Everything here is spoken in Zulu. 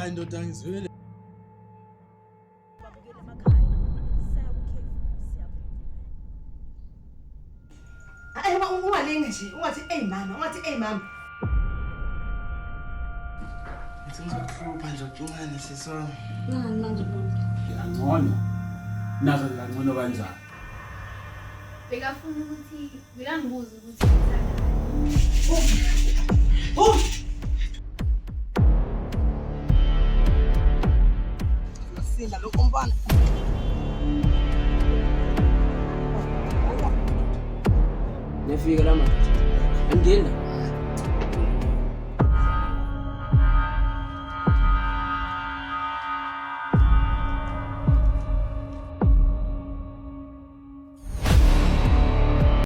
Hayi ndoda ngizwele. Babukele emakhaya. Sayakukhefu, siyabona. Hayi ungalingi nje, ungathi mama, ungathi mama. Ngizokuhlupha nje ucingane sisona. Ngani manje bonke? Ngcono. Nazo ngcono kanjani? Bekafuna ukuthi bekangibuza ukuthi Sinda lo umfana. Nefika la madoda. Angena.